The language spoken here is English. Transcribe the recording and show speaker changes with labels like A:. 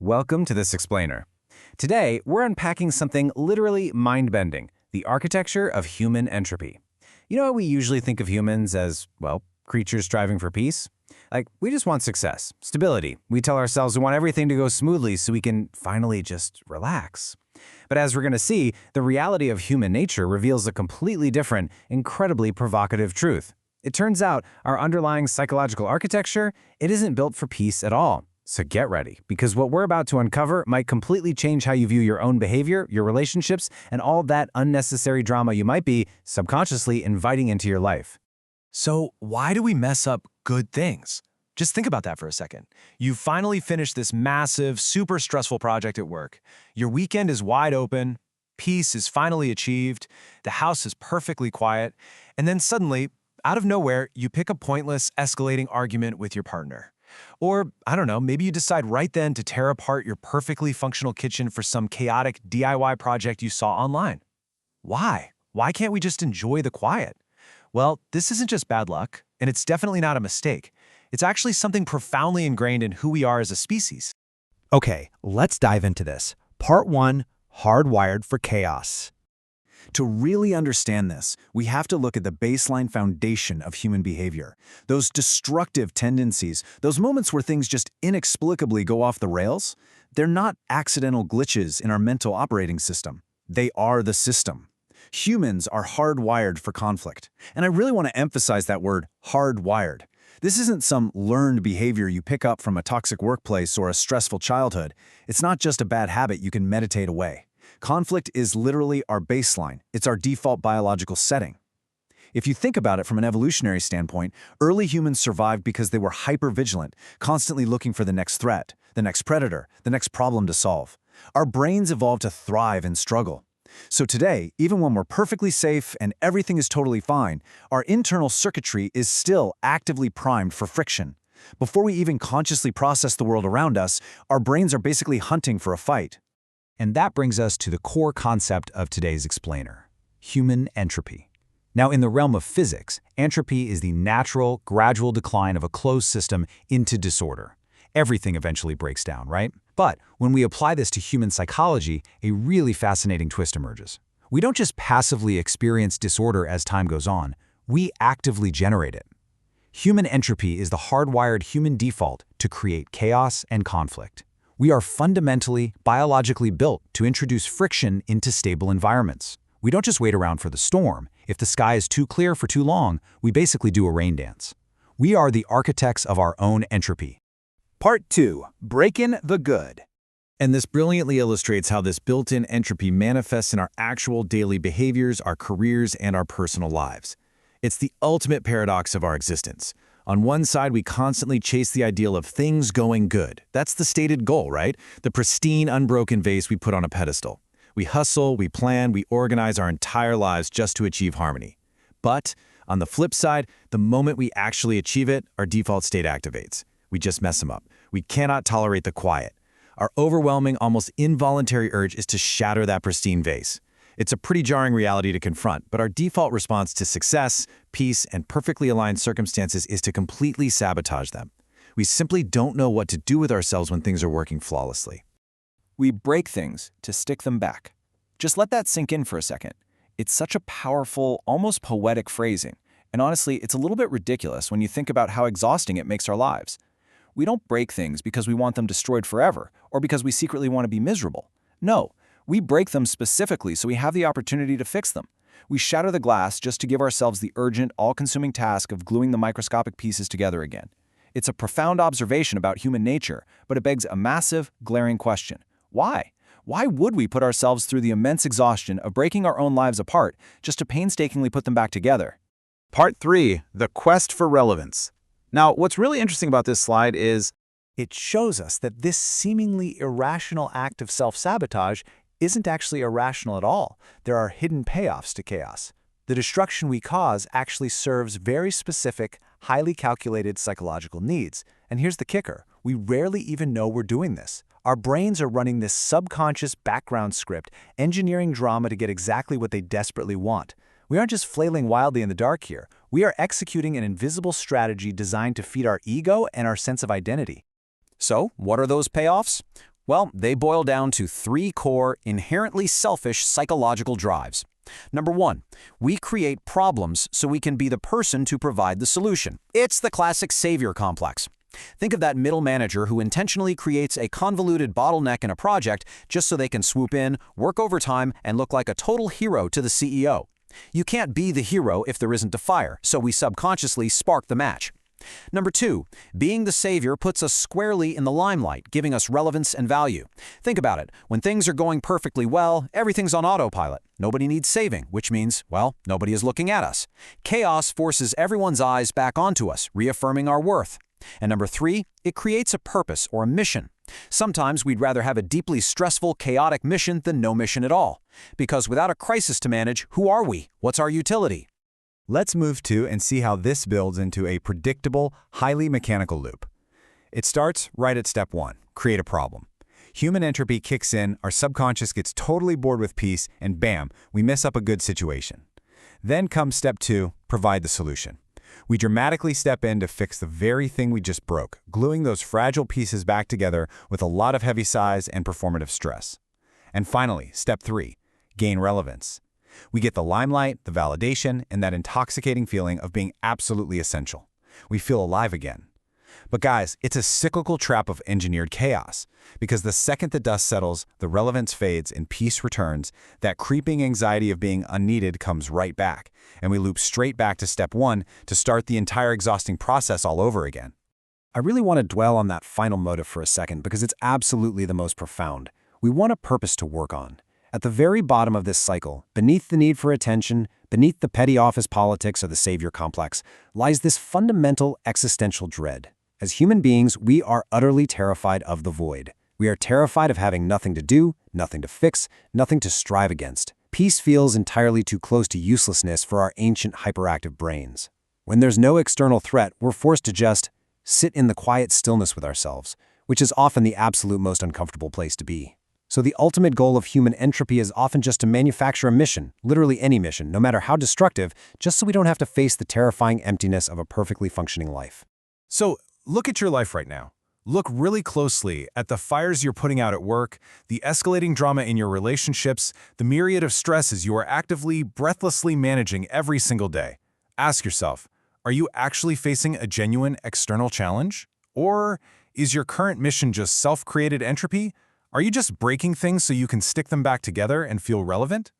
A: welcome to This Explainer. Today, we're unpacking something literally mind-bending, the architecture of human entropy. You know how we usually think of humans as, well, creatures striving for peace? Like, we just want success, stability. We tell ourselves we want everything to go smoothly so we can finally just relax. But as we're going to see, the reality of human nature reveals a completely different, incredibly provocative truth. It turns out our underlying psychological architecture, it isn't built for peace at all. So get ready, because what we're about to uncover might completely change how you view your own behavior, your relationships, and all that unnecessary drama you might be subconsciously inviting into your life.
B: So why do we mess up good things? Just think about that for a second. You finally finished this massive, super stressful project at work. Your weekend is wide open, peace is finally achieved, the house is perfectly quiet, and then suddenly, out of nowhere, you pick a pointless, escalating argument with your partner. Or, I don't know, maybe you decide right then to tear apart your perfectly functional kitchen for some chaotic DIY project you saw online. Why? Why can't we just enjoy the quiet? Well, this isn't just bad luck, and it's definitely not a mistake. It's actually something profoundly ingrained in who we are as a species.
C: Okay, let's dive into this. Part 1, Hardwired for Chaos.
D: To really understand this, we have to look at the baseline foundation of human behavior. Those destructive tendencies, those moments where things just inexplicably go off the rails, they're not accidental glitches in our mental operating system. They are the system. Humans are hardwired for conflict. And I really want to emphasize that word, hardwired. This isn't some learned behavior you pick up from a toxic workplace or a stressful childhood. It's not just a bad habit you can meditate away. Conflict is literally our baseline. It's our default biological setting. If you think about it from an evolutionary standpoint, early humans survived because they were hyper-vigilant, constantly looking for the next threat, the next predator, the next problem to solve. Our brains evolved to thrive in struggle. So today, even when we're perfectly safe and everything is totally fine, our internal circuitry is still actively primed for friction. Before we even consciously process the world around us, our brains are basically hunting for a fight.
C: And that brings us to the core concept of today's explainer, human entropy. Now, in the realm of physics, entropy is the natural, gradual decline of a closed system into disorder. Everything eventually breaks down, right? But when we apply this to human psychology, a really fascinating twist emerges. We don't just passively experience disorder as time goes on, we actively generate it. Human entropy is the hardwired human default to create chaos and conflict. We are fundamentally, biologically built to introduce friction into stable environments. We don't just wait around for the storm. If the sky is too clear for too long, we basically do a rain dance. We are the architects of our own entropy.
D: Part 2, Breaking the Good. And this brilliantly illustrates how this built-in entropy manifests in our actual daily behaviors, our careers, and our personal lives. It's the ultimate paradox of our existence. On one side, we constantly chase the ideal of things going good. That's the stated goal, right? The pristine, unbroken vase we put on a pedestal. We hustle, we plan, we organize our entire lives just to achieve harmony. But on the flip side, the moment we actually achieve it, our default state activates. We just mess them up. We cannot tolerate the quiet. Our overwhelming, almost involuntary urge is to shatter that pristine vase. It's a pretty jarring reality to confront, but our default response to success, peace, and perfectly aligned circumstances is to completely sabotage them. We simply don't know what to do with ourselves when things are working flawlessly.
E: We break things to stick them back. Just let that sink in for a second. It's such a powerful, almost poetic phrasing, and honestly, it's a little bit ridiculous when you think about how exhausting it makes our lives. We don't break things because we want them destroyed forever, or because we secretly want to be miserable. No. We break them specifically so we have the opportunity to fix them. We shatter the glass just to give ourselves the urgent, all-consuming task of gluing the microscopic pieces together again. It's a profound observation about human nature, but it begs a massive, glaring question. Why? Why would we put ourselves through the immense exhaustion of breaking our own lives apart just to painstakingly put them back together?
A: Part 3, the quest for relevance. Now, what's really interesting about this slide is
C: It shows us that this seemingly irrational act of self-sabotage isn't actually irrational at all. There are hidden payoffs to chaos. The destruction we cause actually serves very specific, highly calculated psychological needs. And here's the kicker. We rarely even know we're doing this. Our brains are running this subconscious background script, engineering drama to get exactly what they desperately want. We aren't just flailing wildly in the dark here. We are executing an invisible strategy designed to feed our ego and our sense of identity.
E: So, what are those payoffs? Well, they boil down to three core, inherently selfish psychological drives. Number one, we create problems so we can be the person to provide the solution. It's the classic savior complex. Think of that middle manager who intentionally creates a convoluted bottleneck in a project just so they can swoop in, work overtime, and look like a total hero to the CEO. You can't be the hero if there isn't a fire, so we subconsciously spark the match. Number two, being the savior puts us squarely in the limelight, giving us relevance and value. Think about it. When things are going perfectly well, everything's on autopilot. Nobody needs saving, which means, well, nobody is looking at us. Chaos forces everyone's eyes back onto us, reaffirming our worth. And number three, it creates a purpose or a mission. Sometimes we'd rather have a deeply stressful, chaotic mission than no mission at all. Because without a crisis to manage, who are we? What's our utility?
D: Let's move to and see how this builds into a predictable, highly mechanical loop. It starts right at step one, create a problem. Human entropy kicks in, our subconscious gets totally bored with peace, and bam, we mess up a good situation. Then comes step two, provide the solution. We dramatically step in to fix the very thing we just broke, gluing those fragile pieces back together with a lot of heavy sighs and performative stress. And finally, step three, gain relevance. We get the limelight, the validation, and that intoxicating feeling of being absolutely essential. We feel alive again. But guys, it's a cyclical trap of engineered chaos, because the second the dust settles, the relevance fades and peace returns, that creeping anxiety of being unneeded comes right back, and we loop straight back to step one to start the entire exhausting process all over again.
C: I really want to dwell on that final motive for a second because it's absolutely the most profound. We want a purpose to work on. At the very bottom of this cycle, beneath the need for attention, beneath the petty office politics or the savior complex, lies this fundamental existential dread. As human beings, we are utterly terrified of the void. We are terrified of having nothing to do, nothing to fix, nothing to strive against. Peace feels entirely too close to uselessness for our ancient hyperactive brains. When there's no external threat, we're forced to just sit in the quiet stillness with ourselves, which is often the absolute most uncomfortable place to be. So the ultimate goal of human entropy is often just to manufacture a mission, literally any mission, no matter how destructive, just so we don't have to face the terrifying emptiness of a perfectly functioning life.
B: So, look at your life right now. Look really closely at the fires you're putting out at work, the escalating drama in your relationships, the myriad of stresses you are actively, breathlessly managing every single day. Ask yourself, are you actually facing a genuine external challenge? Or is your current mission just self-created entropy? Are you just breaking things so you can stick them back together and feel relevant?